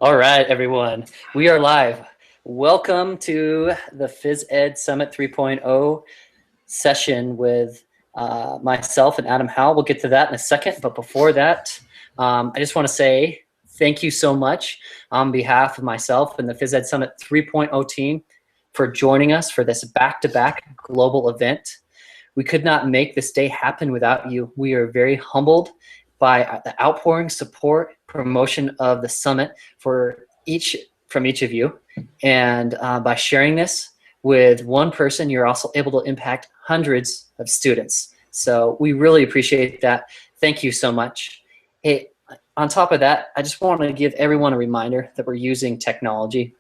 All right, everyone. We are live. Welcome to the Phys Ed Summit 3.0 session with myself and Adam Howell. We'll get to that in a second, but before that, I just want to say thank you so much on behalf of myself and the Phys Ed Summit 3.0 team for joining us for this back-to-back global event. We could not make this day happen without you. We are very humbled by the outpouring support, promotion of the summit from each of you. And by sharing this with one person, you're also able to impact hundreds of students. So we really appreciate that. Thank you so much. Hey, on top of that, I just want to give everyone a reminder that we're using technology.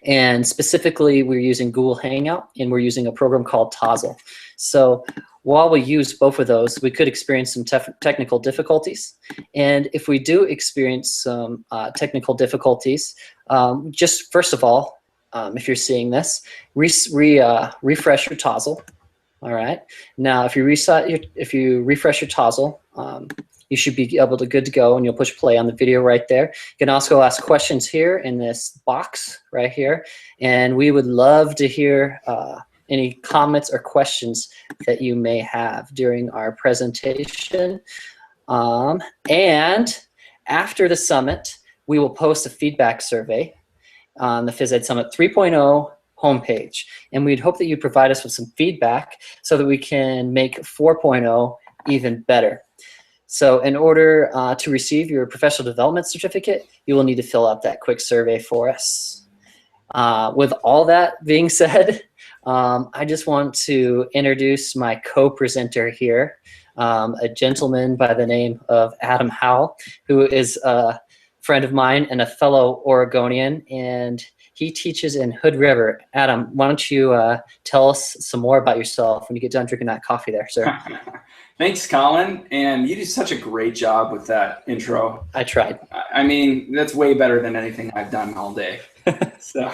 And specifically, we're using Google Hangout, and we're using a program called Tozzle. So while we use both of those, we could experience some technical difficulties. And if we do experience some technical difficulties, just first of all, if you're seeing this, refresh your Tozzle. All right. Now, if you refresh your Tozzle, you should be able to good to go, and you'll push play on the video right there. You can also ask questions here in this box right here, and we would love to hear any comments or questions that you may have during our presentation. And after the summit, we will post a feedback survey on the Phys Ed Summit 3.0 homepage, and we'd hope that you provide us with some feedback so that we can make 4.0 even better. So in order to receive your professional development certificate, you will need to fill out that quick survey for us. With all that being said, I just want to introduce my co-presenter here, a gentleman by the name of Adam Howell, who is a friend of mine and a fellow Oregonian, and he teaches in Hood River. Adam, why don't you tell us some more about yourself when you get done drinking that coffee there, sir? Thanks, Collin, and you do such a great job with that intro. I tried. I mean, that's way better than anything I've done all day. So,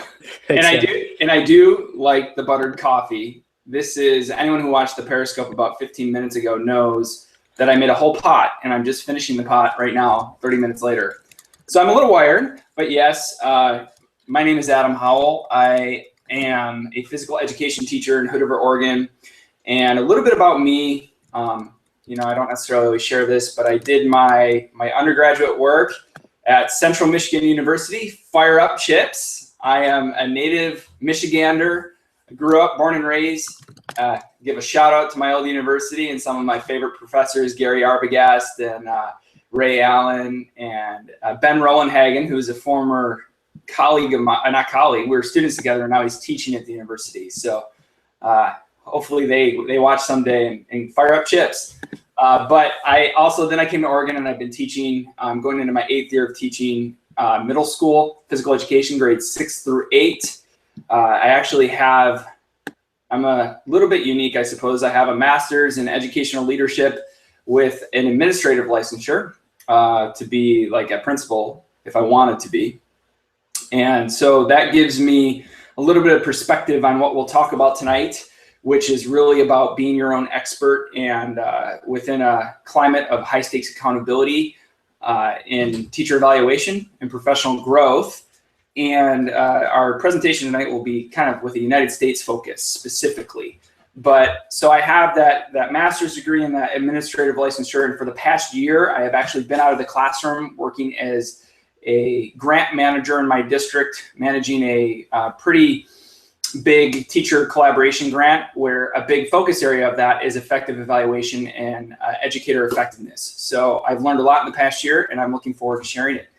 Thanks, and I do like the buttered coffee. This is, anyone who watched the Periscope about 15 minutes ago knows that I made a whole pot, and I'm just finishing the pot right now, 30 minutes later. So I'm a little wired, but yes, my name is Adam Howell. I am a physical education teacher in Hood River, Oregon, and a little bit about me. You know, I don't necessarily share this, but I did my undergraduate work at Central Michigan University, Fire Up Chips. I am a native Michigander. I grew up, born and raised. Give a shout out to my old university and some of my favorite professors, Gary Arbogast and Ray Allen and Ben Rowenhagen, who's a former colleague of mine, not colleague, we were students together, and now he's teaching at the university. So hopefully they watch someday and fire up chips. But then I came to Oregon, and I've been teaching, going into my 8th year of teaching middle school physical education, grades 6 through 8. I'm a little bit unique, I suppose. I have a master's in educational leadership with an administrative licensure to be like a principal if I wanted to be. And so that gives me a little bit of perspective on what we'll talk about tonight, which is really about being your own expert and within a climate of high stakes accountability in teacher evaluation and professional growth. And our presentation tonight will be kind of with a United States focus specifically. But so I have that master's degree in that administrative licensure, and for the past year, I have actually been out of the classroom working as a grant manager in my district, managing a pretty big teacher collaboration grant, where a big focus area of that is effective evaluation and educator effectiveness. So I've learned a lot in the past year, and I'm looking forward to sharing it.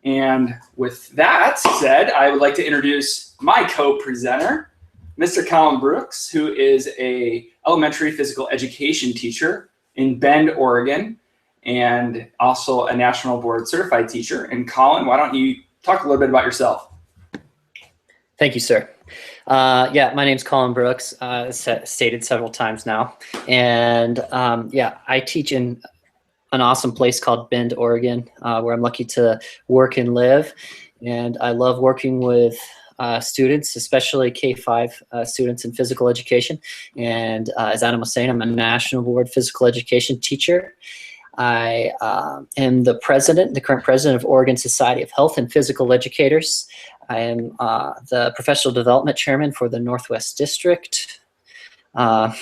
And with that said, I would like to introduce my co-presenter, Mr. Collin Brooks, who is a elementary physical education teacher in Bend, Oregon, and also a national board certified teacher. And Collin, why don't you talk a little bit about yourself? Thank you, sir. Yeah, my name's Collin Brooks, stated several times now. And yeah, I teach in an awesome place called Bend, Oregon, where I'm lucky to work and live. And I love working with students, especially K-5 students in physical education. And as Adam was saying, I'm a national board physical education teacher. I am the current president of Oregon Society of Health and Physical Educators. I am the professional development chairman for the Northwest District. A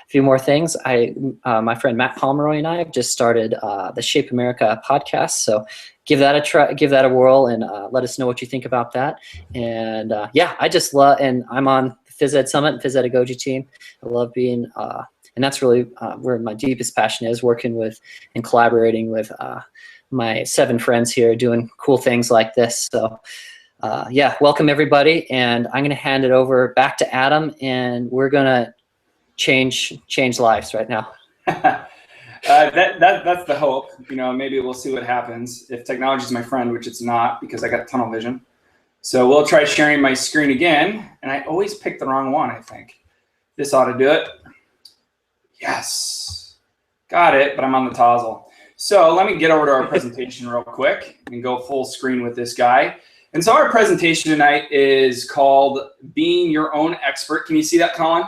few more things. My friend Matt Pomeroy and I have just started the Shape America podcast. So give that a try, give that a whirl, and let us know what you think about that. And yeah, I just love, and I'm on the Phys Ed Summit and Phys Pedagogy team. I love being, and that's really where my deepest passion is, working with and collaborating with my 7 friends here doing cool things like this. So yeah, welcome everybody. And I'm going to hand it over back to Adam, and we're going to change lives right now. That's the hope. You know, maybe we'll see what happens if technology is my friend, which it's not, because I got tunnel vision. So we'll try sharing my screen again, and I always pick the wrong one. I think this ought to do it. Yes, got it, but I'm on the toggle. So let me get over to our presentation real quick and go full screen with this guy. And so our presentation tonight is called Being Your Own Expert. Can you see that, Collin?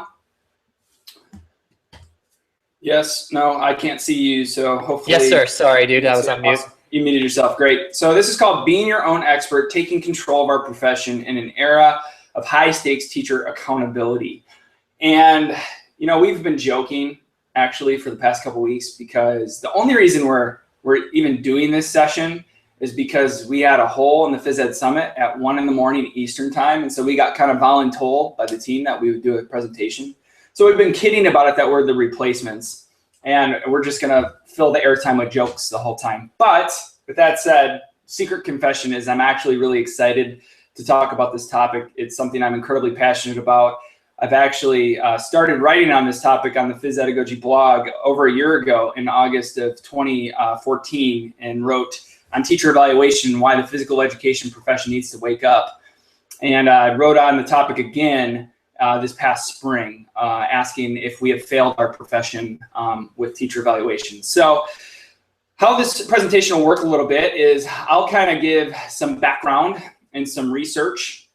Yes, no, I can't see you, so hopefully. Yes, sir. Sorry, dude, I was on mute. You muted yourself. Great. So this is called Being Your Own Expert, Taking Control of Our Profession in an Era of High-Stakes Teacher Accountability. And, you know, we've been joking, actually, for the past couple weeks, because the only reason we're even doing this session is because we had a hole in the Phys Ed Summit at 1 in the morning Eastern time. And so we got kind of voluntold by the team that we would do a presentation. So we've been kidding about it that we're the replacements, and we're just gonna fill the airtime with jokes the whole time. But with that said, secret confession is I'm actually really excited to talk about this topic. It's something I'm incredibly passionate about. I've actually started writing on this topic on the Phys Pedagogy blog over a year ago in August of 2014, and wrote on teacher evaluation, why the physical education profession needs to wake up. And I wrote on the topic again this past spring, asking if we have failed our profession with teacher evaluation. So how this presentation will work a little bit is I'll kind of give some background and some research,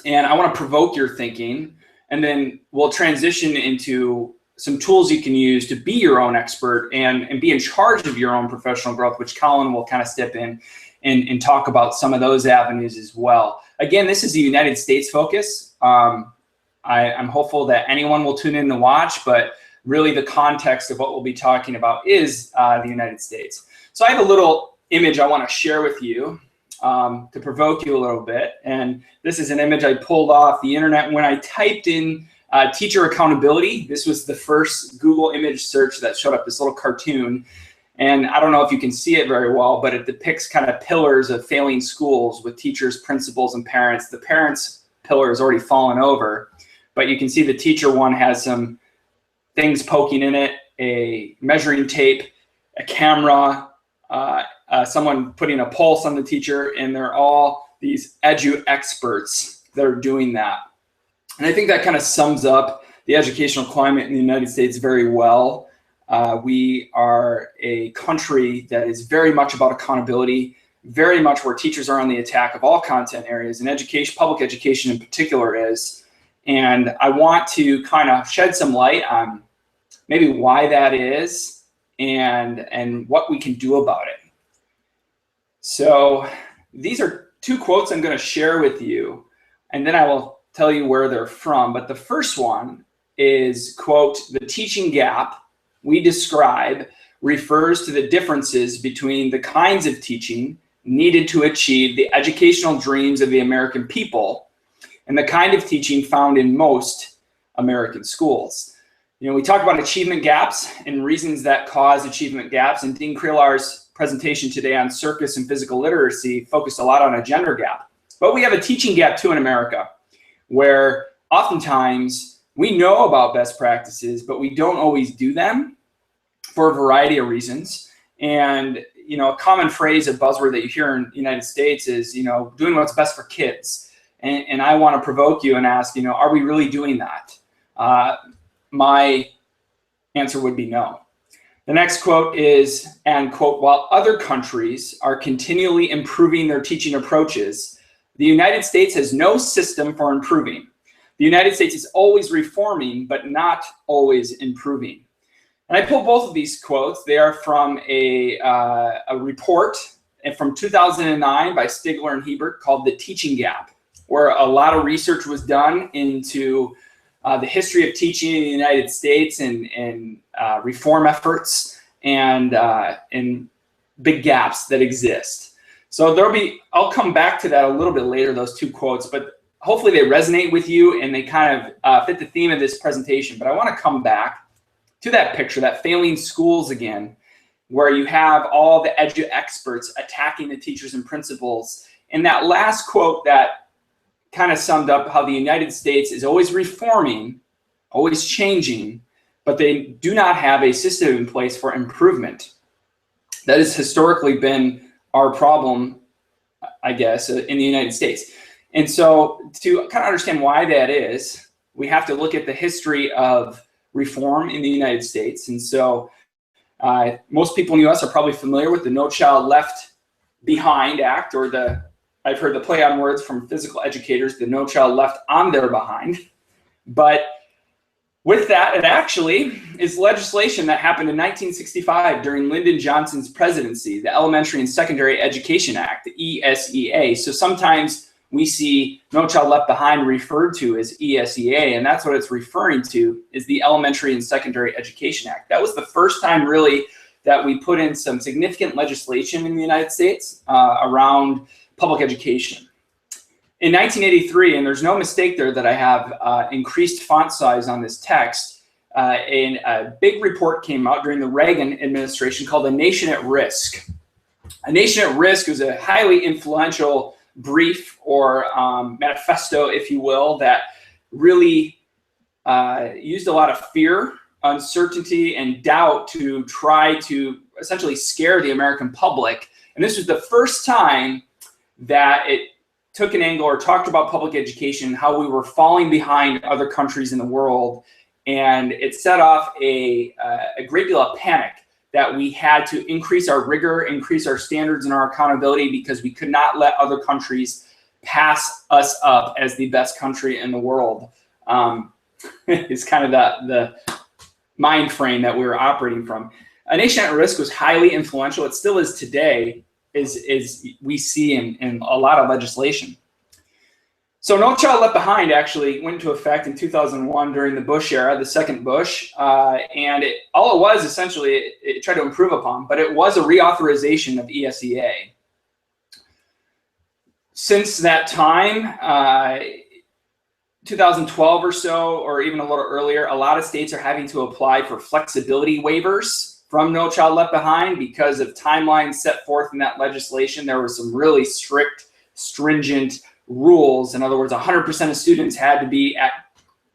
and I want to provoke your thinking, and then we'll transition into some tools you can use to be your own expert and be in charge of your own professional growth, which Collin will kind of step in and talk about some of those avenues as well. Again, this is a United States focus. I'm hopeful that anyone will tune in to watch, but really the context of what we'll be talking about is the United States. So I have a little image I want to share with you to provoke you a little bit. And this is an image I pulled off the internet when I typed in teacher accountability. This was the first Google image search that showed up, this little cartoon. And I don't know if you can see it very well, but it depicts kind of pillars of failing schools with teachers, principals, and parents. The parents' pillar has already fallen over, but you can see the teacher one has some things poking in it, a measuring tape, a camera, someone putting a pulse on the teacher, and they're all these edu experts that are doing that. And I think that kind of sums up the educational climate in the United States very well. We are a country that is very much about accountability, very much where teachers are on the attack of all content areas, and education, public education in particular is. And I want to kind of shed some light on maybe why that is and what we can do about it. So these are 2 quotes I'm going to share with you, and then I will tell you where they're from. But the first one is, quote, "The teaching gap we describe refers to the differences between the kinds of teaching needed to achieve the educational dreams of the American people and the kind of teaching found in most American schools." You know, we talk about achievement gaps and reasons that cause achievement gaps, and Dean Creelar's presentation today on circus and physical literacy focused a lot on a gender gap. But we have a teaching gap too in America, where oftentimes we know about best practices, but we don't always do them for a variety of reasons. And, you know, a common phrase, a buzzword that you hear in the United States is, you know, doing what's best for kids. And I want to provoke you and ask, you know, are we really doing that? My answer would be no. The next quote is, and quote, "While other countries are continually improving their teaching approaches, the United States has no system for improving. The United States is always reforming, but not always improving." And I pulled both of these quotes. They are from a report from 2009 by Stigler and Hebert called The Teaching Gap, where a lot of research was done into the history of teaching in the United States and reform efforts and big gaps that exist. So I'll come back to that a little bit later, those two quotes, but hopefully they resonate with you and they kind of fit the theme of this presentation. But I want to come back to that picture, that failing schools again, where you have all the edu experts attacking the teachers and principals. And that last quote that kind of summed up how the United States is always reforming, always changing, but they do not have a system in place for improvement. That has historically been our problem, I guess, in the United States. And so to kind of understand why that is, we have to look at the history of reform in the United States. And so most people in the US are probably familiar with the No Child Left Behind Act, or I've heard the play on words from physical educators, the No Child Left on Their Behind. But with that, it actually is legislation that happened in 1965 during Lyndon Johnson's presidency, the Elementary and Secondary Education Act, the ESEA. So sometimes we see No Child Left Behind referred to as ESEA, and that's what it's referring to, is the Elementary and Secondary Education Act. That was the first time really that we put in some significant legislation in the United States around public education. In 1983, and there's no mistake there that I have increased font size on this text, and a big report came out during the Reagan administration called A Nation at Risk. A Nation at Risk was a highly influential brief or manifesto, if you will, that really used a lot of fear, uncertainty, and doubt to try to essentially scare the American public. And this was the first time that it took an angle or talked about public education, how we were falling behind other countries in the world. And it set off a great deal of panic that we had to increase our rigor, increase our standards and our accountability, because we could not let other countries pass us up as the best country in the world. It's kind of the mind frame that we were operating from. A Nation at Risk was highly influential. It still is today, as we see in a lot of legislation. So No Child Left Behind actually went into effect in 2001 during the Bush era, the second Bush, and all it was essentially, it tried to improve upon, but it was a reauthorization of ESEA. Since that time, 2012 or so, or even a little earlier, a lot of states are having to apply for flexibility waivers from No Child Left Behind because of timelines set forth in that legislation. There were some really strict, stringent rules. In other words, 100% of students had to be at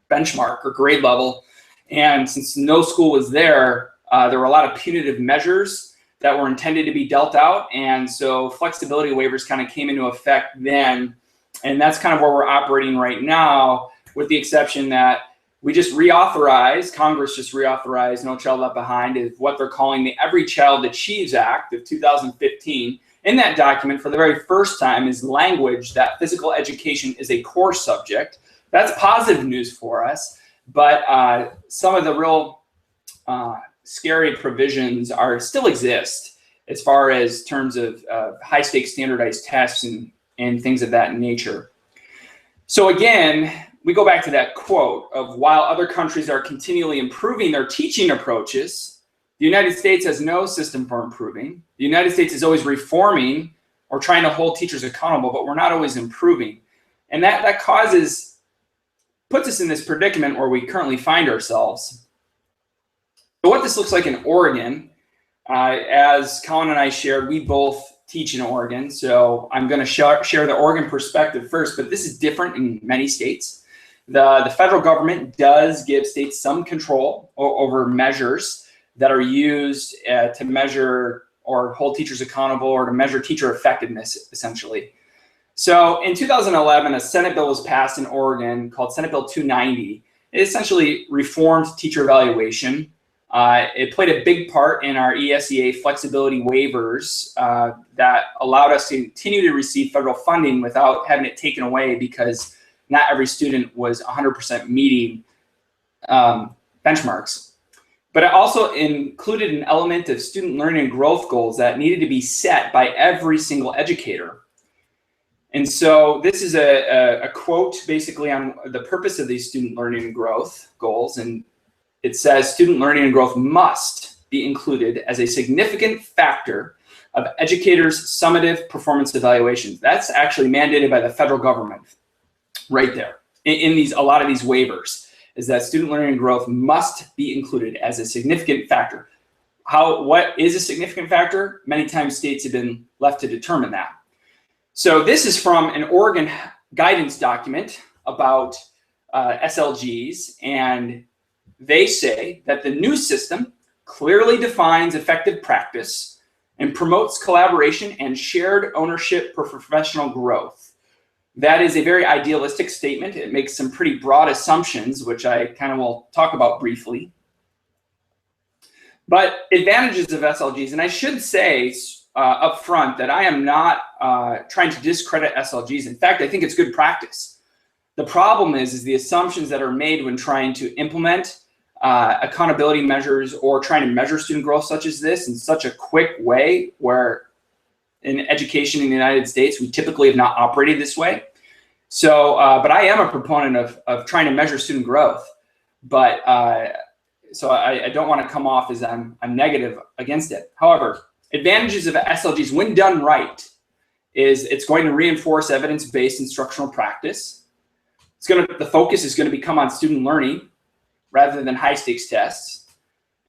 benchmark or grade level. And since no school was there, there were a lot of punitive measures that were intended to be dealt out. And so flexibility waivers kind of came into effect then. And that's kind of where we're operating right now, with the exception that we just reauthorized, Congress just reauthorized No Child Left Behind, is what they're calling the Every Child Achieves Act of 2015. In that document, for the very first time, is language that physical education is a core subject. That's positive news for us, but some of the real scary provisions still exist as far as terms of high-stakes standardized tests and things of that nature. So again, we go back to that quote of, while other countries are continually improving their teaching approaches, the United States has no system for improving. The United States is always reforming or trying to hold teachers accountable, but we're not always improving. And that puts us in this predicament where we currently find ourselves. So what this looks like in Oregon, as Collin and I shared, we both teach in Oregon. So I'm going to share the Oregon perspective first, but this is different in many states. The federal government does give states some control over measures that are used to measure or hold teachers accountable, or to measure teacher effectiveness, essentially. So in 2011, a Senate bill was passed in Oregon called Senate Bill 290. It essentially reformed teacher evaluation. It played a big part in our ESEA flexibility waivers that allowed us to continue to receive federal funding without having it taken away, because not every student was 100% meeting benchmarks. But it also included an element of student learning and growth goals that needed to be set by every single educator. And so this is a quote basically on the purpose of these student learning and growth goals. And it says, student learning and growth must be included as a significant factor of educators' summative performance evaluations. That's actually mandated by the federal government right there in a lot of these waivers, is that student learning and growth must be included as a significant factor. What is a significant factor? Many times states have been left to determine that. So this is from an Oregon guidance document about SLGs, and they say that the new system clearly defines effective practice and promotes collaboration and shared ownership for professional growth. That is a very idealistic statement. It makes some pretty broad assumptions, which I kind of will talk about briefly. But advantages of SLGs, and I should say up front that I am not trying to discredit SLGs. In fact, I think it's good practice. The problem is the assumptions that are made when trying to implement accountability measures or trying to measure student growth such as this in such a quick way, where in education in the United States, we typically have not operated this way. So, but I am a proponent of trying to measure student growth. But so I don't want to come off as I'm negative against it. However, advantages of SLGs when done right is it's going to reinforce evidence-based instructional practice. The focus is going to become on student learning rather than high-stakes tests.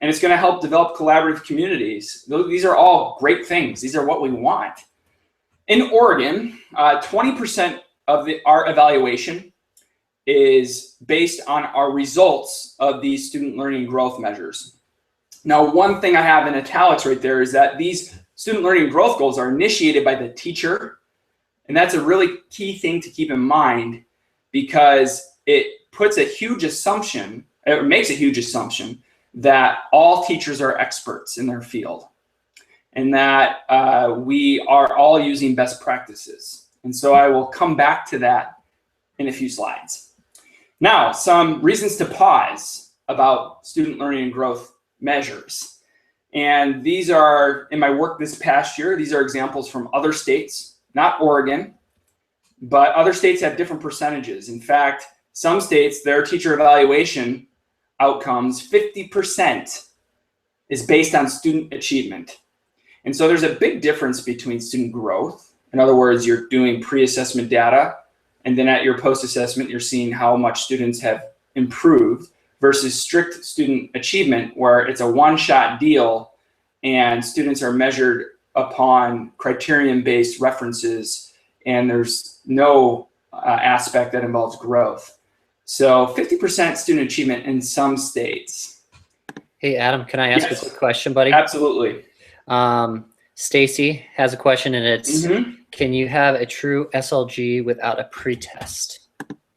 And it's going to help develop collaborative communities. These are all great things. These are what we want. In Oregon, 20% of our evaluation is based on our results of these student learning and growth measures. Now, one thing I have in italics right there is that these student learning and growth goals are initiated by the teacher. And that's a really key thing to keep in mind, because it puts a huge assumption, it makes a huge assumption that all teachers are experts in their field and that we are all using best practices. And so I will come back to that in a few slides. Now, some reasons to pause about student learning and growth measures. And these are, in my work this past year, these are examples from other states, not Oregon, but other states have different percentages. In fact, some states, their teacher evaluation outcomes, 50% is based on student achievement. And so there's a big difference between student growth. In other words, you're doing pre-assessment data, and then at your post-assessment, you're seeing how much students have improved, versus strict student achievement, where it's a one-shot deal and students are measured upon criterion-based references, and there's no aspect that involves growth. So 50% student achievement in some states. Hey, Adam, can I ask a quick question, buddy? Absolutely. Stacy has a question, and it's, can you have a true SLG without a pretest?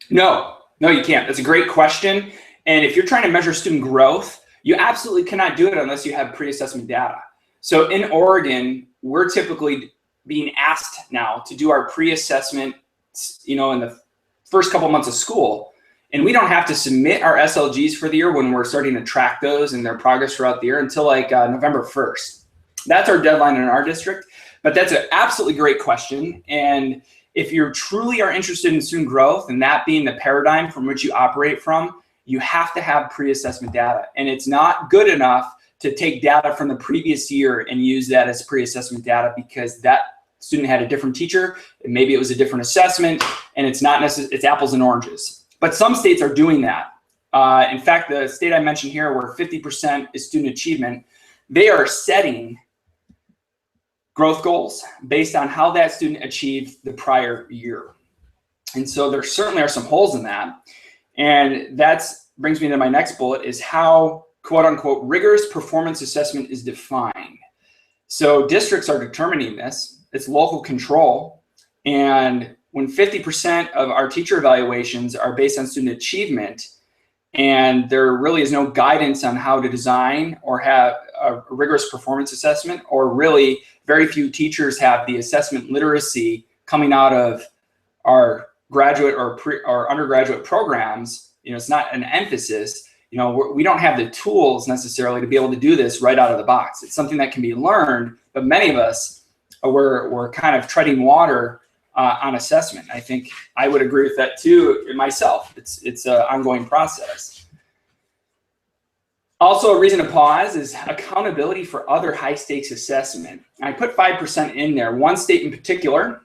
No, you can't. That's a great question. And if you're trying to measure student growth, you absolutely cannot do it unless you have pre-assessment data. So in Oregon, we're typically being asked now to do our pre-assessment, in the first couple months of school. And we don't have to submit our SLGs for the year when we're starting to track those and their progress throughout the year until like November 1st. That's our deadline in our district. But that's an absolutely great question. And if you truly are interested in student growth and that being the paradigm from which you operate from, you have to have pre-assessment data. And it's not good enough to take data from the previous year and use that as pre-assessment data, because that student had a different teacher, and maybe it was a different assessment, and it's not necessarily, it's apples and oranges. But some states are doing that. In fact, the state I mentioned here, where 50% is student achievement, they are setting growth goals based on how that student achieved the prior year. And so there certainly are some holes in that. And that brings me to my next bullet, is how, quote unquote, rigorous performance assessment is defined. So districts are determining this. It's local control. And when 50% of our teacher evaluations are based on student achievement, and there really is no guidance on how to design or have a rigorous performance assessment, or really very few teachers have the assessment literacy coming out of our graduate or undergraduate programs, it's not an emphasis, we don't have the tools necessarily to be able to do this right out of the box. It's something that can be learned, but many of us, we're kind of treading water on assessment. I think I would agree with that too myself. It's an ongoing process. Also, a reason to pause is accountability for other high stakes assessment. I put 5% in there. One state in particular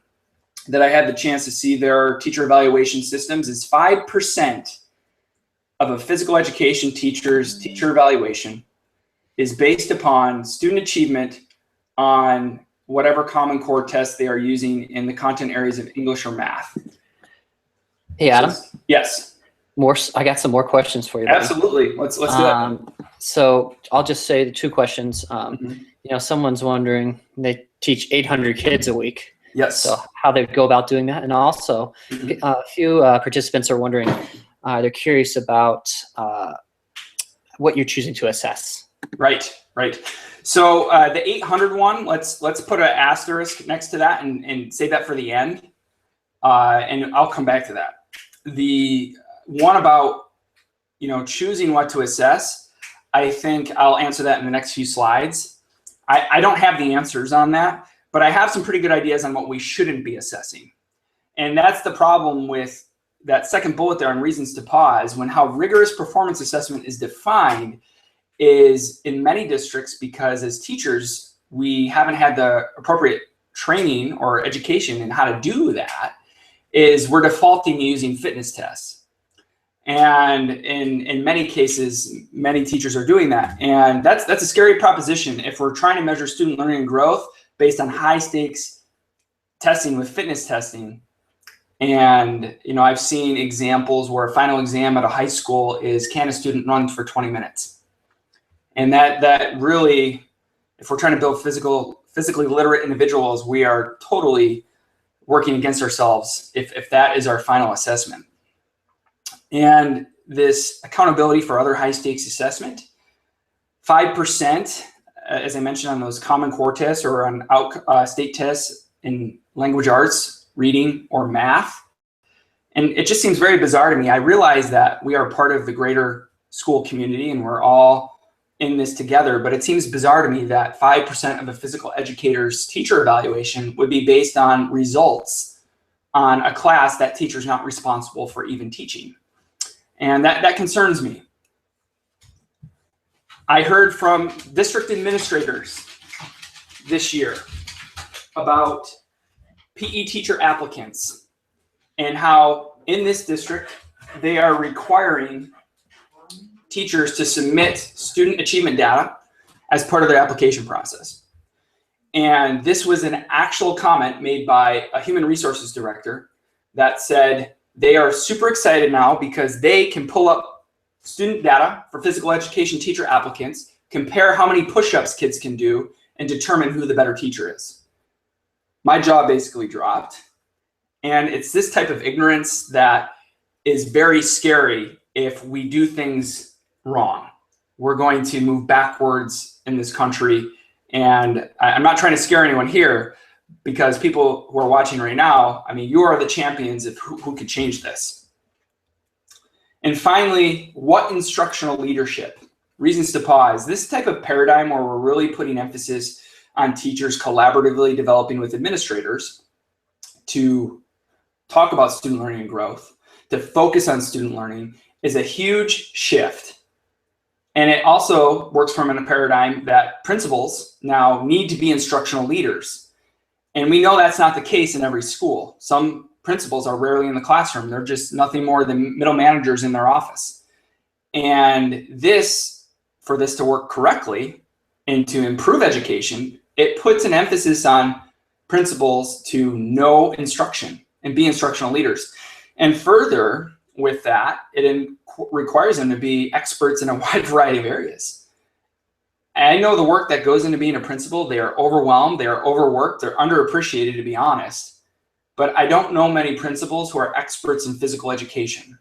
that I had the chance to see their teacher evaluation systems is 5% of a physical education teacher's teacher evaluation is based upon student achievement on whatever Common Core test they are using in the content areas of English or math. Hey, Adam. Yes. I got some more questions for you, buddy. Absolutely. Let's do it. So I'll just say the two questions. Someone's wondering, they teach 800 kids a week. Yes. So how they go about doing that. And also a few participants are wondering, they're curious about what you're choosing to assess. Right. So the 800 one, let's put an asterisk next to that and save that for the end. And I'll come back to that. The one about, choosing what to assess, I think I'll answer that in the next few slides. I don't have the answers on that, but I have some pretty good ideas on what we shouldn't be assessing. And that's the problem with that second bullet there on reasons to pause, when how rigorous performance assessment is defined is in many districts, because as teachers, we haven't had the appropriate training or education in how to do that, is we're defaulting using fitness tests. And in many cases, many teachers are doing that. And that's a scary proposition if we're trying to measure student learning and growth based on high stakes testing with fitness testing. And, I've seen examples where a final exam at a high school is, can a student run for 20 minutes? And that really, if we're trying to build physically literate individuals, we are totally working against ourselves if that is our final assessment. And this accountability for other high stakes assessment, 5%, as I mentioned, on those Common Core tests or on state tests in language arts, reading, or math. And it just seems very bizarre to me. I realize that we are part of the greater school community and we're all in this together, but it seems bizarre to me that 5% of a physical educator's teacher evaluation would be based on results on a class that teacher's not responsible for even teaching. And that concerns me. I heard from district administrators this year about PE teacher applicants and how in this district they are requiring teachers to submit student achievement data as part of their application process. And this was an actual comment made by a human resources director that said they are super excited now because they can pull up student data for physical education teacher applicants, compare how many push-ups kids can do, and determine who the better teacher is. My jaw basically dropped. And it's this type of ignorance that is very scary if we do things wrong. We're going to move backwards in this country. And I'm not trying to scare anyone here, because people who are watching right now, you are the champions of who could change this. And finally, what instructional leadership? Reasons to pause. This type of paradigm where we're really putting emphasis on teachers collaboratively developing with administrators to talk about student learning and growth, to focus on student learning, is a huge shift. And it also works from a paradigm that principals now need to be instructional leaders. And we know that's not the case in every school. Some principals are rarely in the classroom. They're just nothing more than middle managers in their office. And for this to work correctly and to improve education, it puts an emphasis on principals to know instruction and be instructional leaders. And further with that, it requires them to be experts in a wide variety of areas. I know the work that goes into being a principal. They are overwhelmed, they are overworked, they're underappreciated, to be honest. But I don't know many principals who are experts in physical education.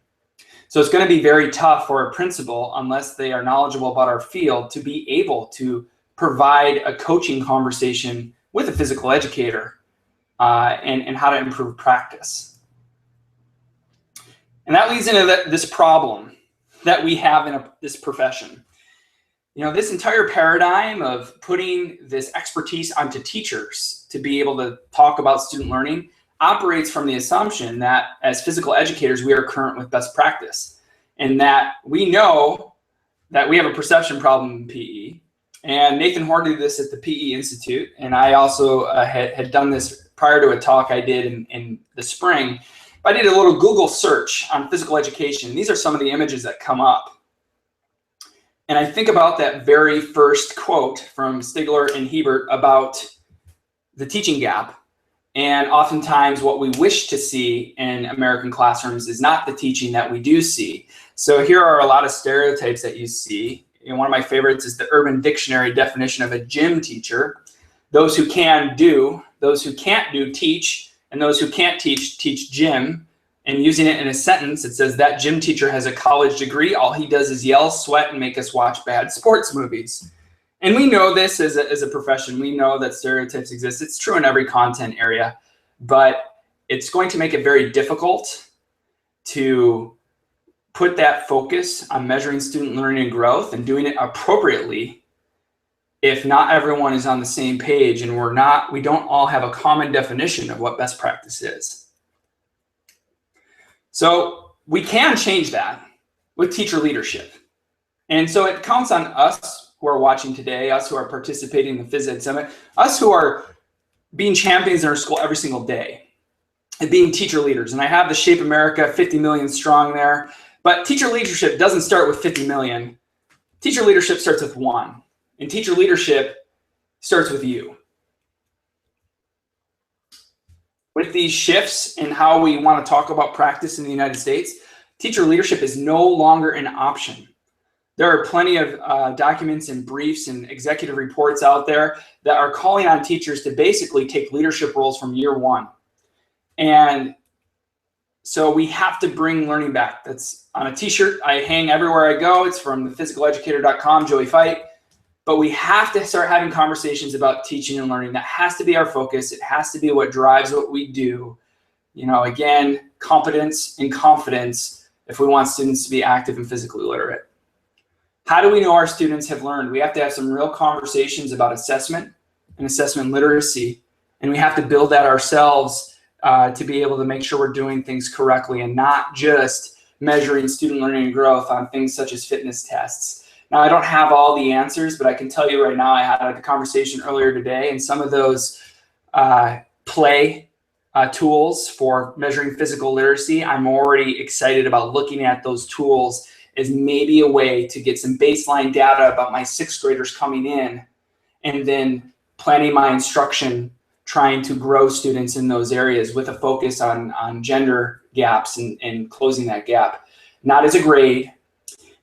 So it's going to be very tough for a principal, unless they are knowledgeable about our field, to be able to provide a coaching conversation with a physical educator and how to improve practice. And that leads into this problem. that we have in this profession. You know, this entire paradigm of putting this expertise onto teachers to be able to talk about student learning operates from the assumption that as physical educators, we are current with best practice, and that we know that we have a perception problem in PE. And Nathan Horn did this at the PE Institute, and I also had done this prior to a talk I did in the spring. I did a little Google search on physical education. These are some of the images that come up. And I think about that very first quote from Stigler and Hebert about the teaching gap. And oftentimes what we wish to see in American classrooms is not the teaching that we do see. So here are a lot of stereotypes that you see. And one of my favorites is the Urban Dictionary definition of a gym teacher. Those who can do, those who can't do teach, and those who can't teach, teach gym. And using it in a sentence, it says that gym teacher has a college degree. All he does is yell, sweat, and make us watch bad sports movies. And we know this as a profession. We know that stereotypes exist. It's true in every content area, but it's going to make it very difficult to put that focus on measuring student learning and growth and doing it appropriately if not everyone is on the same page and we don't all have a common definition of what best practice is. So we can change that with teacher leadership. And so it counts on us who are watching today, us who are participating in the Phys Ed Summit, us who are being champions in our school every single day and being teacher leaders. And I have the Shape America 50 million strong there, but teacher leadership doesn't start with 50 million. Teacher leadership starts with 1, and teacher leadership starts with you. With these shifts in how we want to talk about practice in the United States, teacher leadership is no longer an option. There are plenty of documents and briefs and executive reports out there that are calling on teachers to basically take leadership roles from year 1. And so we have to bring learning back. That's on a t-shirt I hang everywhere I go. It's from thephysicaleducator.com, Joey Fight. But we have to start having conversations about teaching and learning. That has to be our focus. It has to be what drives what we do. You know, again, competence and confidence if we want students to be active and physically literate. How do we know our students have learned? We have to have some real conversations about assessment and assessment literacy. And we have to build that ourselves to be able to make sure we're doing things correctly and not just measuring student learning and growth on things such as fitness tests. Now, I don't have all the answers, but I can tell you right now, I had a conversation earlier today, and some of those play tools for measuring physical literacy, I'm already excited about looking at those tools as maybe a way to get some baseline data about my 6th graders coming in, and then planning my instruction, trying to grow students in those areas with a focus on gender gaps and closing that gap. Not as a grade,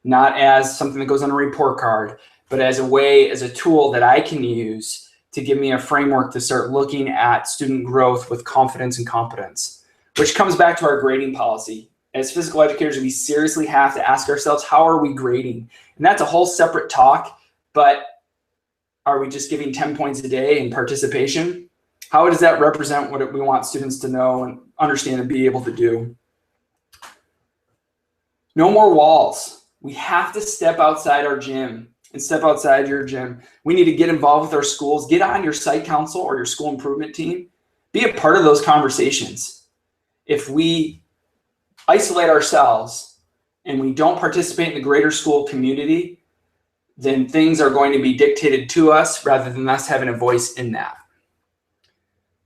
not as something that goes on a report card, but as a way, as a tool that I can use to give me a framework to start looking at student growth with confidence and competence, which comes back to our grading policy. As physical educators, we seriously have to ask ourselves, how are we grading? And that's a whole separate talk, but are we just giving 10 points a day in participation? How does that represent what we want students to know and understand and be able to do? No more walls. We have to step outside our gym and step outside your gym. We need to get involved with our schools. Get on your site council or your school improvement team. Be a part of those conversations. If we isolate ourselves and we don't participate in the greater school community, then things are going to be dictated to us rather than us having a voice in that.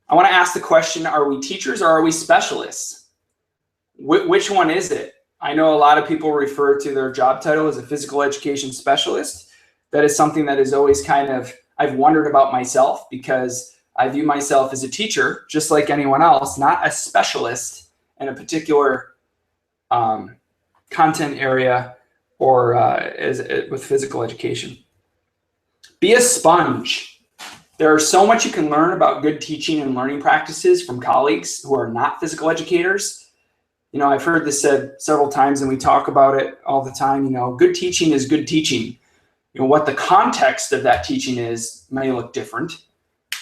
I want to ask the question, are we teachers or are we specialists? Which one is it? I know a lot of people refer to their job title as a physical education specialist. That is something that is always kind of, I've wondered about myself, because I view myself as a teacher, just like anyone else, not a specialist in a particular content area or with physical education. Be a sponge. There is so much you can learn about good teaching and learning practices from colleagues who are not physical educators. You know, I've heard this said several times, and we talk about it all the time. You know, good teaching is good teaching. You know, what the context of that teaching is may look different,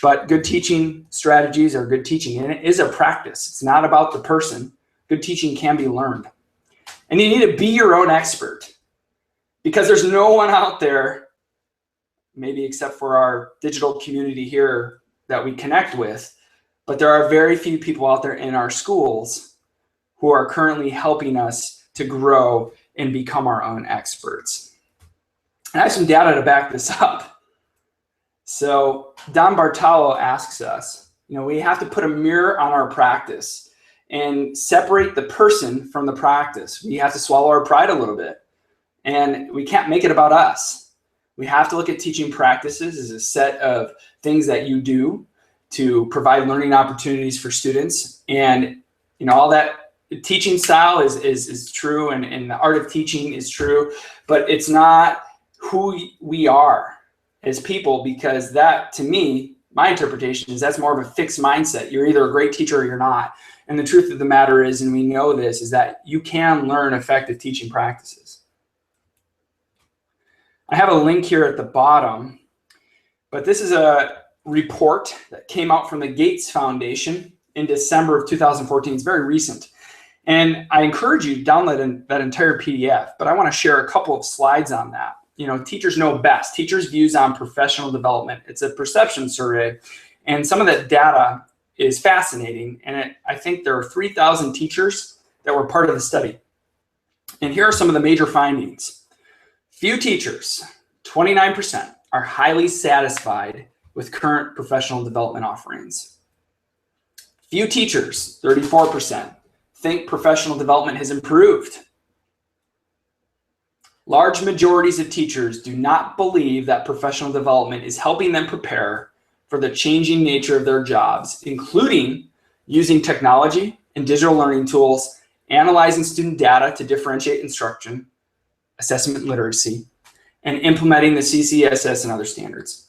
but good teaching strategies are good teaching, and it is a practice. It's not about the person. Good teaching can be learned. And you need to be your own expert. because there's no one out there, maybe except for our digital community here that we connect with, but there are very few people out there in our schools who are currently helping us to grow and become our own experts. And I have some data to back this up. So Don Bartolo asks us, we have to put a mirror on our practice and separate the person from the practice. We have to swallow our pride a little bit, and we can't make it about us. We have to look at teaching practices as a set of things that you do to provide learning opportunities for students. And all that teaching style is true, and the art of teaching is true, but it's not who we are as people, because that, to me, my interpretation is that's more of a fixed mindset. You're either a great teacher or you're not. And the truth of the matter is, and we know this, is that you can learn effective teaching practices. I have a link here at the bottom, but this is a report that came out from the Gates Foundation in December of 2014. It's very recent. And I encourage you to download that entire PDF, but I want to share a couple of slides on that. Teachers know best. Teachers' views on professional development. It's a perception survey, and some of that data is fascinating. And I think there are 3,000 teachers that were part of the study. And here are some of the major findings. Few teachers, 29%, are highly satisfied with current professional development offerings. Few teachers, 34%, think professional development has improved. Large majorities of teachers do not believe that professional development is helping them prepare for the changing nature of their jobs, including using technology and digital learning tools, analyzing student data to differentiate instruction, assessment literacy, and implementing the CCSS and other standards.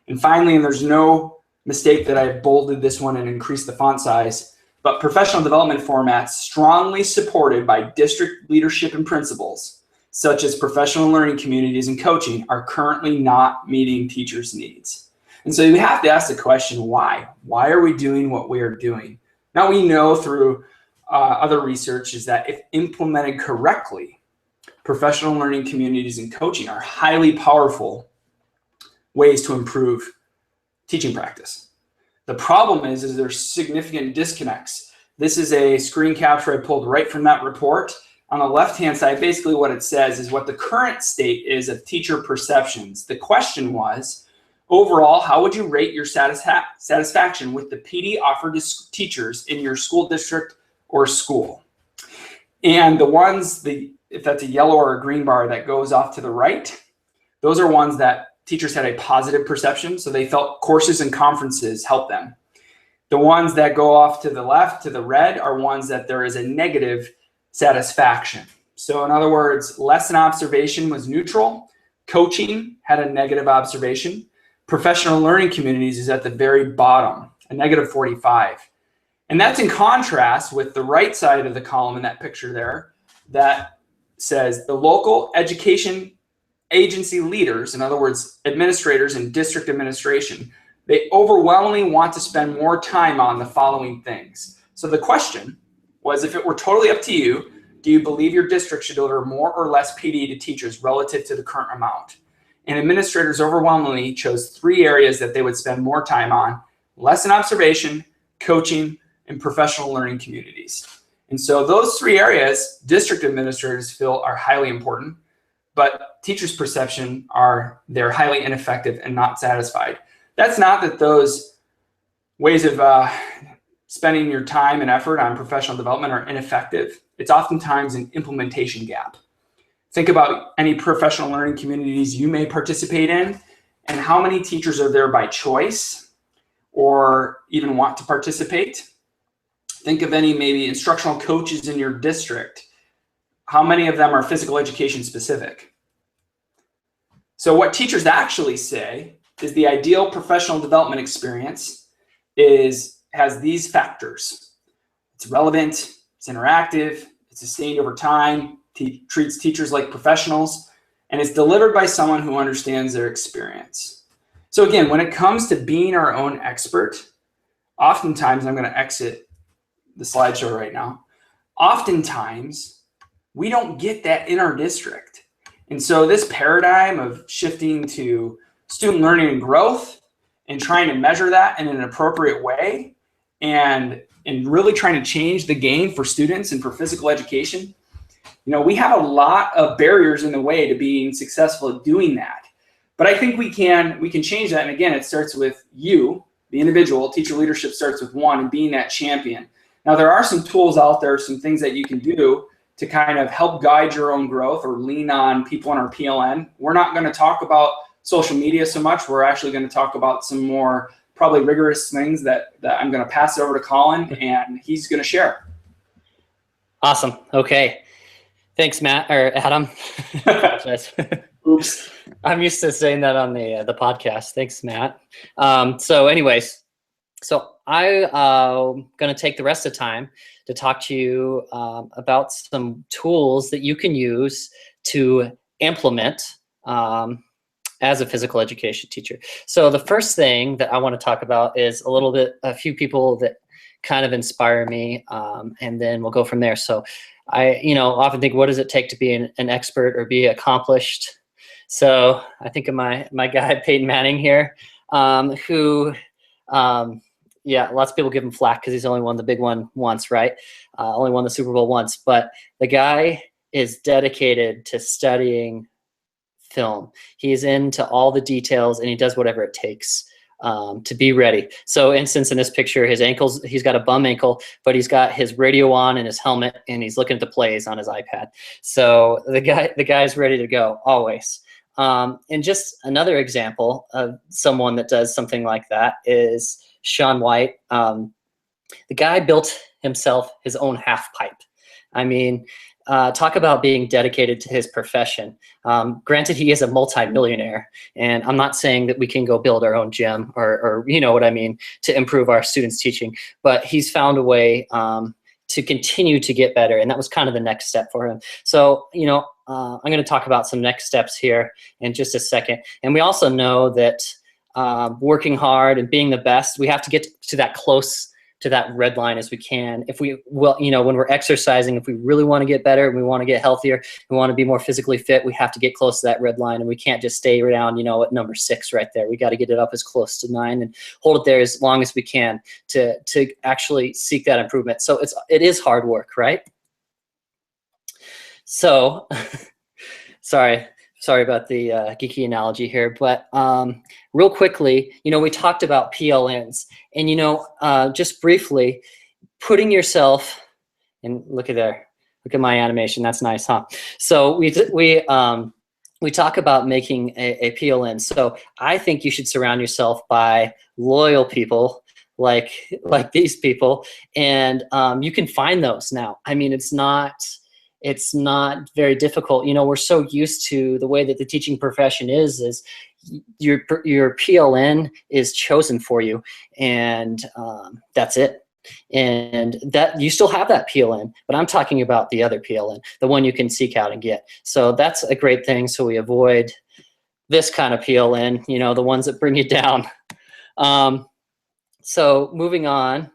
And finally, and there's no mistake that I bolded this one and increased the font size, but professional development formats strongly supported by district leadership and principals, such as professional learning communities and coaching, are currently not meeting teachers' needs. And so you have to ask the question, why? Why are we doing what we are doing? Now, we know through other research is that if implemented correctly, professional learning communities and coaching are highly powerful ways to improve teaching practice. The problem is there's significant disconnects. This is a screen capture I pulled right from that report. On the left-hand side, basically what it says is what the current state is of teacher perceptions. The question was, overall, how would you rate your satisfaction with the PD offered to teachers in your school district or school? And the ones, if that's a yellow or a green bar that goes off to the right, those are ones that teachers had a positive perception, so they felt courses and conferences helped them. The ones that go off to the left, to the red, are ones that there is a negative satisfaction. So in other words, lesson observation was neutral. Coaching had a negative observation. Professional learning communities is at the very bottom, a negative 45. And that's in contrast with the right side of the column in that picture there that says the local education agency leaders, in other words, administrators and district administration, they overwhelmingly want to spend more time on the following things. So the question was, if it were totally up to you, do you believe your district should deliver more or less PD to teachers relative to the current amount? And administrators overwhelmingly chose 3 areas that they would spend more time on: lesson observation, coaching, and professional learning communities. And so those 3 areas, district administrators feel are highly important, but teachers' perception are they're highly ineffective and not satisfied. That's not that those ways of spending your time and effort on professional development are ineffective. It's oftentimes an implementation gap. Think about any professional learning communities you may participate in, and how many teachers are there by choice or even want to participate. Think of any maybe instructional coaches in your district. How many of them are physical education specific? So what teachers actually say is the ideal professional development experience has these factors. It's relevant, it's interactive, it's sustained over time, treats teachers like professionals, and it's delivered by someone who understands their experience. So again, when it comes to being our own expert, oftentimes, I'm going to exit the slideshow right now, oftentimes we don't get that in our district. And so this paradigm of shifting to student learning and growth and trying to measure that in an appropriate way and really trying to change the game for students and for physical education, we have a lot of barriers in the way to being successful at doing that. But I think we can change that. And again, it starts with you, the individual. Teacher leadership starts with one, and being that champion. Now, there are some tools out there, some things that you can do to kind of help guide your own growth or lean on people in our PLN. We're not going to talk about social media so much. We're actually going to talk about some more probably rigorous things that I'm going to pass over to Collin, and he's going to share. Awesome. Okay. Thanks, Matt, or Adam. Oops. I'm used to saying that on the podcast. Thanks, Matt. So anyways, I'm going to take the rest of the time to talk to you about some tools that you can use to implement as a physical education teacher. So the first thing that I want to talk about is a few people that kind of inspire me, and then we'll go from there. So I often think, what does it take to be an expert or be accomplished? So I think of my guy, Peyton Manning here, who, lots of people give him flack because he's only won the big one once, right? Only won the Super Bowl once, but the guy is dedicated to studying film. He's into all the details, and he does whatever it takes to be ready. So instance, in this picture, he's got a bum ankle, but he's got his radio on and his helmet, and he's looking at the plays on his iPad. So the guy's ready to go always. And just another example of someone that does something like that is Sean White. The guy built himself his own half pipe. I mean, talk about being dedicated to his profession. Granted, he is a multi-millionaire, and I'm not saying that we can go build our own gym or you know what I mean, to improve our students' teaching, but he's found a way to continue to get better, and that was kind of the next step for him. So, I'm going to talk about some next steps here in just a second. And we also know that working hard and being the best, we have to get to that close to that red line as we can. If we will, when we're exercising, if we really want to get better, we want to get healthier, we want to be more physically fit, we have to get close to that red line, and we can't just stay around, at number 6 right there. We got to get it up as close to 9 and hold it there as long as we can to actually seek that improvement. So it is hard work, right? So, sorry about the geeky analogy here, but real quickly, we talked about PLNs, and just briefly, putting yourself, and look at my animation, that's nice, huh? So we talk about making a PLN. So I think you should surround yourself by loyal people like these people, and you can find those now. I mean, it's not very difficult. We're so used to the way that the teaching profession is your PLN is chosen for you, and that's it. And that you still have that PLN, but I'm talking about the other PLN, the one you can seek out and get. So that's a great thing. So we avoid this kind of PLN, the ones that bring you down. So moving on,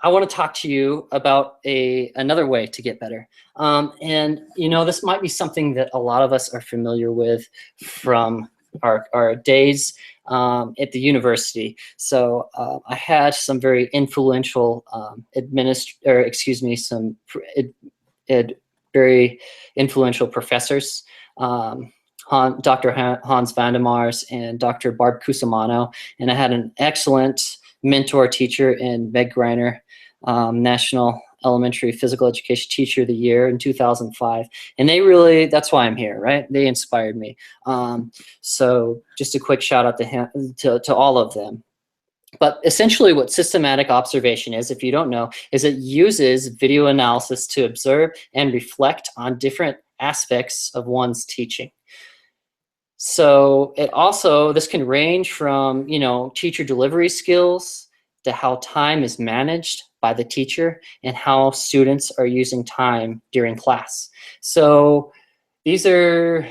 I want to talk to you about another way to get better. And this might be something that a lot of us are familiar with from our days at the university. So I had some very influential very influential professors, Dr. Hans Vandemars and Dr. Barb Cusimano, and I had an excellent mentor teacher in Meg Greiner, National Elementary Physical Education Teacher of the Year in 2005. And that's why I'm here, right? They inspired me. So just a quick shout out to him, to all of them. But essentially what systematic observation is, if you don't know, is it uses video analysis to observe and reflect on different aspects of one's teaching. So this can range from, teacher delivery skills to how time is managed by the teacher and how students are using time during class. So I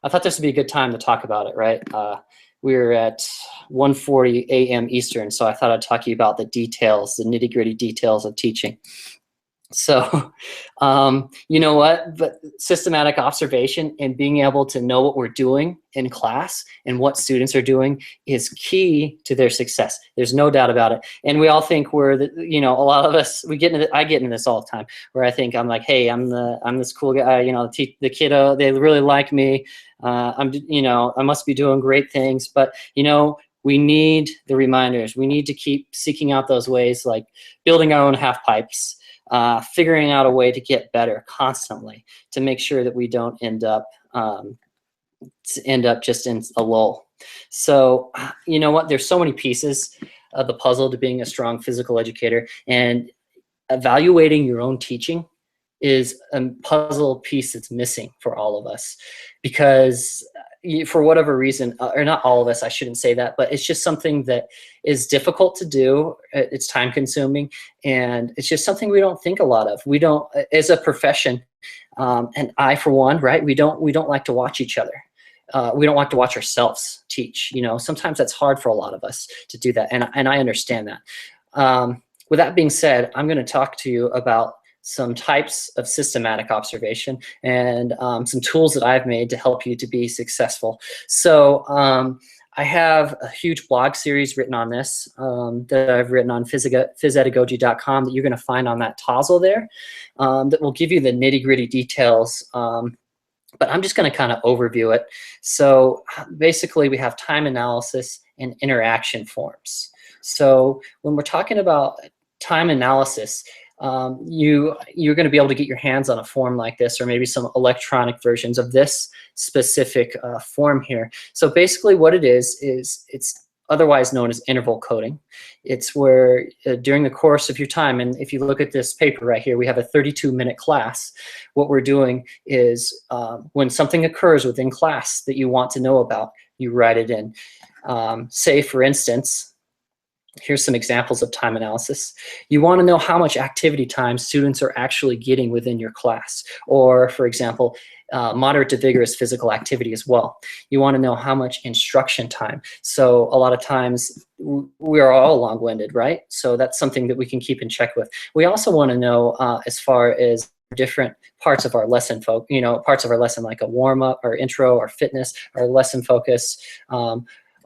thought this would be a good time to talk about it, right? We're at 1:40 a.m. Eastern, so I thought I'd talk to you about the details, the nitty-gritty details of teaching. So, you know what? But systematic observation and being able to know what we're doing in class and what students are doing is key to their success. There's no doubt about it. And we all think we're, a lot of us, I get into this all the time, where I think I'm like, hey, I'm this cool guy. The kiddo, they really like me. I must be doing great things. But we need the reminders. We need to keep seeking out those ways, like building our own half pipes. Figuring out a way to get better constantly to make sure that we don't end up just in a lull. So you know what? There's so many pieces of the puzzle to being a strong physical educator, and evaluating your own teaching is a puzzle piece that's missing for all of us, because for whatever reason, or not all of us, I shouldn't say that, but it's just something that is difficult to do. It's time consuming, and it's just something we don't think a lot of. We don't, as a profession, and I, for one, right, we don't like to watch each other. We don't like to watch ourselves teach. Sometimes that's hard for a lot of us to do that, and I understand that. With that being said, I'm going to talk to you about some types of systematic observation and some tools that I've made to help you to be successful. So I have a huge blog series written on this that I've written on physedagogy.com that you're going to find on that toggle there that will give you the nitty-gritty details. But I'm just going to kind of overview it. So basically, we have time analysis and interaction forms. So when we're talking about time analysis, you're going to be able to get your hands on a form like this, or maybe some electronic versions of this specific form here. So basically what it is it's otherwise known as interval coding. It's where during the course of your time, and if you look at this paper right here, we have a 32-minute class. What we're doing is when something occurs within class that you want to know about, you write it in. Say, for instance, here's some examples of time analysis. You want to know how much activity time students are actually getting within your class, or, for example, moderate to vigorous physical activity as well. You want to know how much instruction time. So a lot of times we are all long-winded, right? So that's something that we can keep in check with. We also want to know as far as different parts of our lesson, parts of our lesson, like a warm-up or intro or fitness or lesson focus,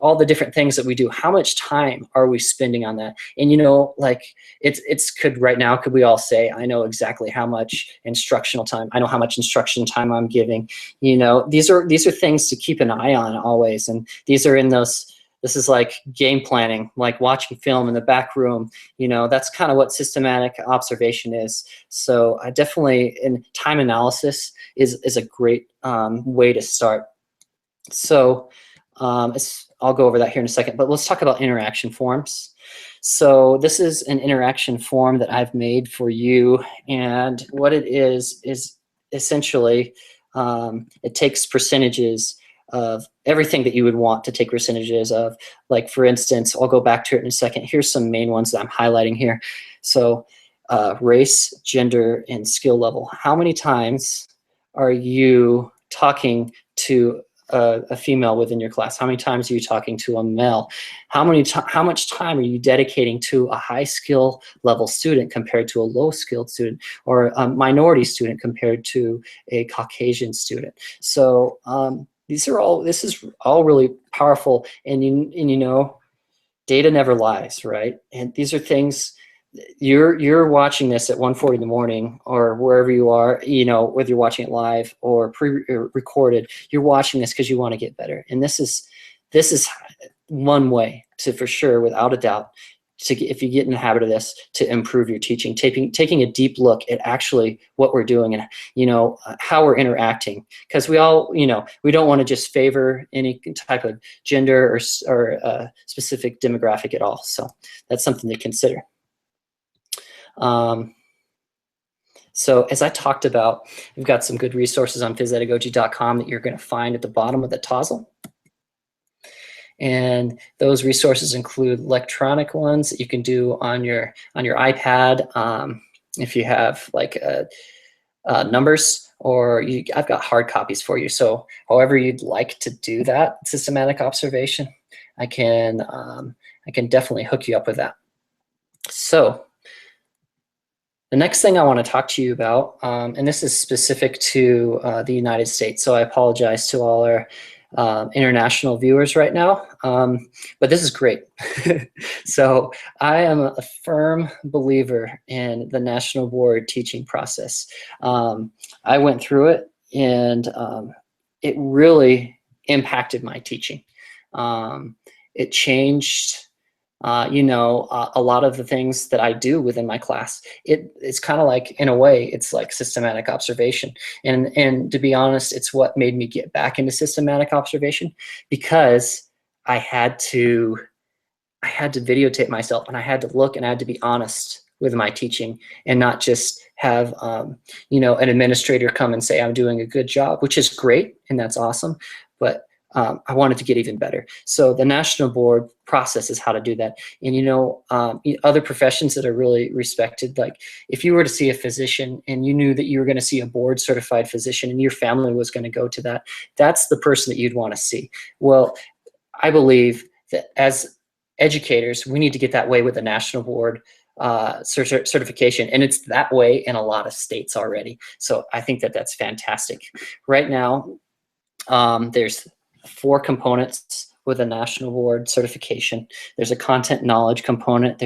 all the different things that we do. How much time are we spending on that? And like right now, could we all say, I know exactly how much instructional time, I know how much instruction time I'm giving. These are things to keep an eye on always. And these are in those, this is like game planning, like watching film in the back room. That's kind of what systematic observation is. So I definitely, in time analysis is a great way to start. So I'll go over that here in a second, but let's talk about interaction forms. So this is an interaction form that I've made for you, and what it is essentially it takes percentages of everything that you would want to take percentages of. Like, for instance, I'll go back to it in a second. Here's some main ones that I'm highlighting here. So race, gender, and skill level. How many times are you talking to a female within your class? How many times are you talking to a male? How much time are you dedicating to a high skill level student compared to a low skilled student, or a minority student compared to a Caucasian student? So this is all really powerful, and data never lies, right? And these are things. You're watching this at 1:40 in the morning, or wherever you are, whether you're watching it live or pre-recorded, you're watching this because you want to get better. And this is one way to, for sure, without a doubt, if you get in the habit of this, to improve your teaching, taking a deep look at actually what we're doing and how we're interacting, because we all we don't want to just favor any type of gender or specific demographic at all. So that's something to consider. So as I talked about, we've got some good resources on physedagogy.com that you're going to find at the bottom of the toggle. And those resources include electronic ones that you can do on your iPad, if you have like numbers, or I've got hard copies for you. So however you'd like to do that systematic observation, I can definitely hook you up with that. So The next thing I want to talk to you about, and this is specific to the United States, so I apologize to all our international viewers right now, but this is great. So I am a firm believer in the National Board teaching process. I went through it, and it really impacted my teaching. It changed a lot of the things that I do within my class. It's kind of like, in a way, it's like systematic observation. And to be honest, it's what made me get back into systematic observation, because I had to videotape myself, and I had to look, and I had to be honest with my teaching, and not just have an administrator come and say I'm doing a good job, which is great and that's awesome, but I wanted to get even better. So the National Board process is how to do that. And other professions that are really respected, like if you were to see a physician and you knew that you were going to see a board certified physician and your family was going to go to that, that's the person that you'd want to see. Well, I believe that as educators, we need to get that way with the National Board certification, and it's that way in a lot of states already. So I think that that's fantastic. Right now, there's 4 components with a National Board certification. There's a content knowledge component,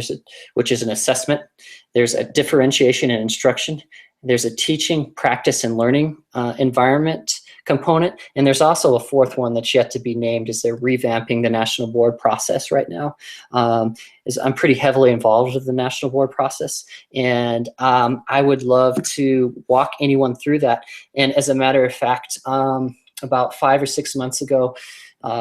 which is an assessment. There's a differentiation and instruction. There's a teaching, practice, and learning environment component. And there's also a 4th one that's yet to be named, as they're revamping the National Board process right now. I'm pretty heavily involved with the National Board process, and I would love to walk anyone through that. And as a matter of fact, about 5 or 6 months ago,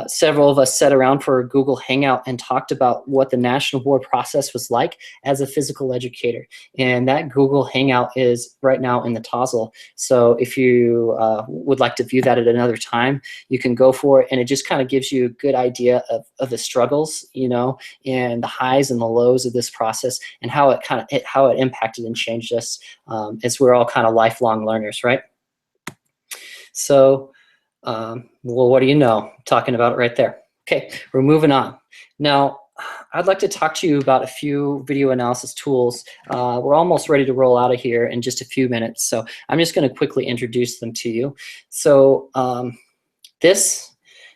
several of us sat around for a Google Hangout and talked about what the National Board process was like as a physical educator. And that Google Hangout is right now in the Tozzle. So if you would like to view that at another time, you can go for it. And it just kind of gives you a good idea of the struggles, and the highs and the lows of this process, and how it impacted and changed us, as we're all kind of lifelong learners, right? So, well, what do you know? Talking about it right there. Okay, we're moving on. Now, I'd like to talk to you about a few video analysis tools. We're almost ready to roll out of here in just a few minutes, so I'm just going to quickly introduce them to you. So this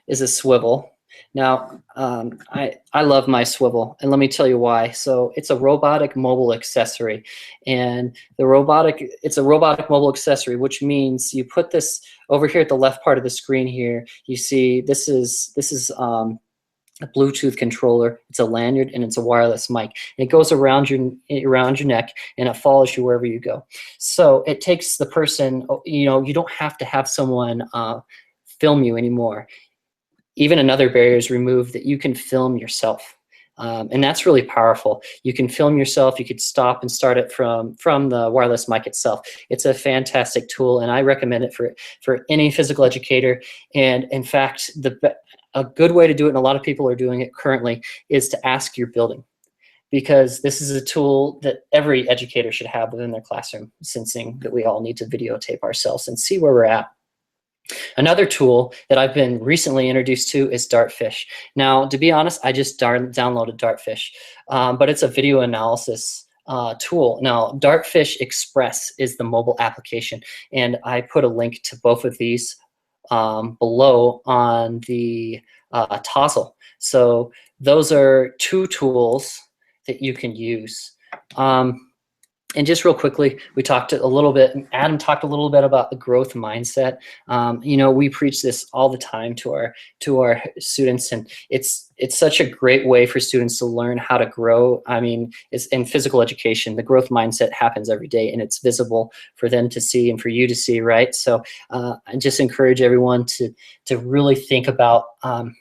is a swivel. Now, I love my swivel, and let me tell you why. So it's a robotic mobile accessory, and it's a robotic mobile accessory, which means you put this over here at the left part of the screen here. You see this is a Bluetooth controller. It's a lanyard, and it's a wireless mic. And it goes around your neck, and it follows you wherever you go. So it takes the person. You don't have to have someone film you anymore. Even another barrier is removed, that you can film yourself. And that's really powerful. You can film yourself. You could stop and start it from the wireless mic itself. It's a fantastic tool, and I recommend it for any physical educator. And in fact, a good way to do it, and a lot of people are doing it currently, is to ask your building, because this is a tool that every educator should have within their classroom, sensing that we all need to videotape ourselves and see where we're at. Another tool that I've been recently introduced to is Dartfish. Now, to be honest, I just downloaded Dartfish, but it's a video analysis tool. Now, Dartfish Express is the mobile application, and I put a link to both of these below on the Tozzle. So those are 2 tools that you can use. And just real quickly, we talked a little bit, Adam talked a little bit about the growth mindset. We preach this all the time to our students, and it's such a great way for students to learn how to grow. I mean, it's in physical education, the growth mindset happens every day, and it's visible for them to see and for you to see, right? So I just encourage everyone to really think about, how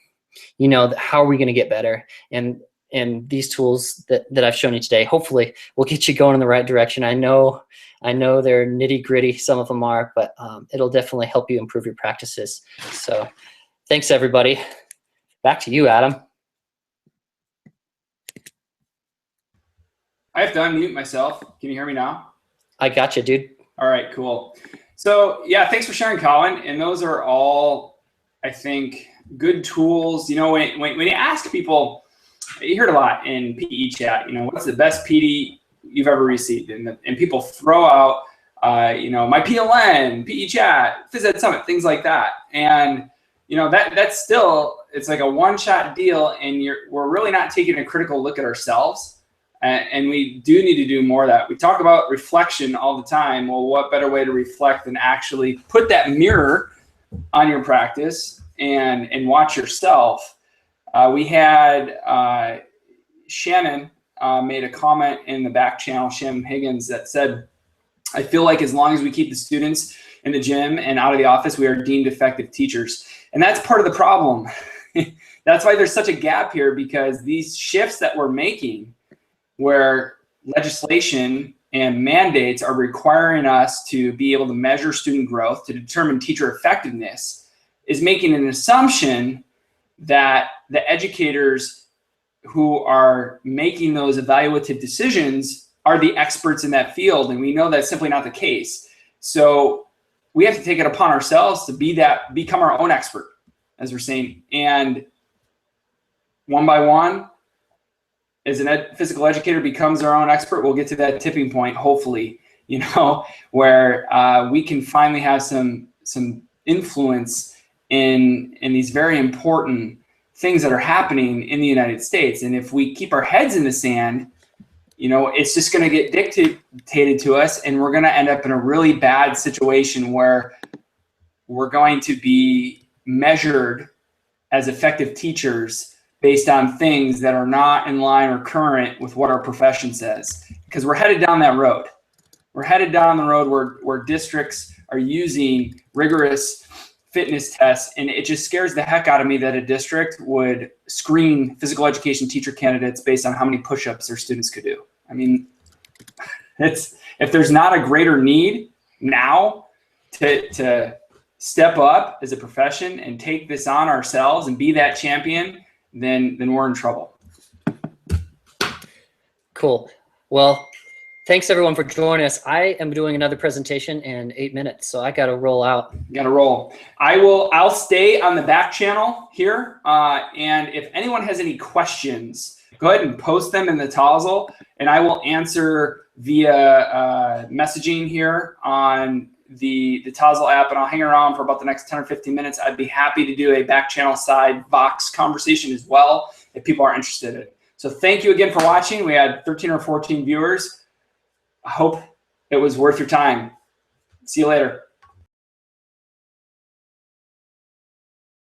are we going to get better? And these tools that I've shown you today, hopefully, will get you going in the right direction. I know they're nitty gritty, some of them are, but it'll definitely help you improve your practices. So thanks, everybody. Back to you, Adam. I have to unmute myself. Can you hear me now? I got you, dude. All right, cool. So yeah, thanks for sharing, Collin. And those are all, I think, good tools. When you ask people, you hear it a lot in PE chat, what's the best PD you've ever received. And people throw out, my PLN, PE chat, Phys Ed Summit, things like that. And, that's still, it's like a one-shot deal, and we're really not taking a critical look at ourselves. And we do need to do more of that. We talk about reflection all the time. Well, what better way to reflect than actually put that mirror on your practice and watch yourself? We had Shannon made a comment in the back channel, Shannon Higgins, that said, I feel like as long as we keep the students in the gym and out of the office, we are deemed effective teachers. And that's part of the problem. That's why there's such a gap here, because these shifts that we're making, where legislation and mandates are requiring us to be able to measure student growth to determine teacher effectiveness, is making an assumption that the educators who are making those evaluative decisions are the experts in that field. And we know that's simply not the case. So we have to take it upon ourselves to become our own expert, as we're saying. And one by one, as a physical educator becomes our own expert, we'll get to that tipping point, hopefully, where we can finally have some influence in these very important things that are happening in the United States. And if we keep our heads in the sand, it's just going to get dictated to us, and we're going to end up in a really bad situation where we're going to be measured as effective teachers based on things that are not in line or current with what our profession says. Because we're headed down that road. We're headed down the road where districts are using rigorous fitness tests, and it just scares the heck out of me that a district would screen physical education teacher candidates based on how many push-ups their students could do. I mean, if there's not a greater need now to step up as a profession and take this on ourselves and be that champion, then we're in trouble. Cool. Well, thanks everyone for joining us. I am doing another presentation in 8 minutes, so I got to roll out. Got to roll. I'll stay on the back channel here, and if anyone has any questions, go ahead and post them in the Tozzle, and I will answer via messaging here on the Tozzle app, and I'll hang around for about the next 10 or 15 minutes. I'd be happy to do a back channel side Vox conversation as well if people are interested in it. So thank you again for watching. We had 13 or 14 viewers. I hope it was worth your time. See you later.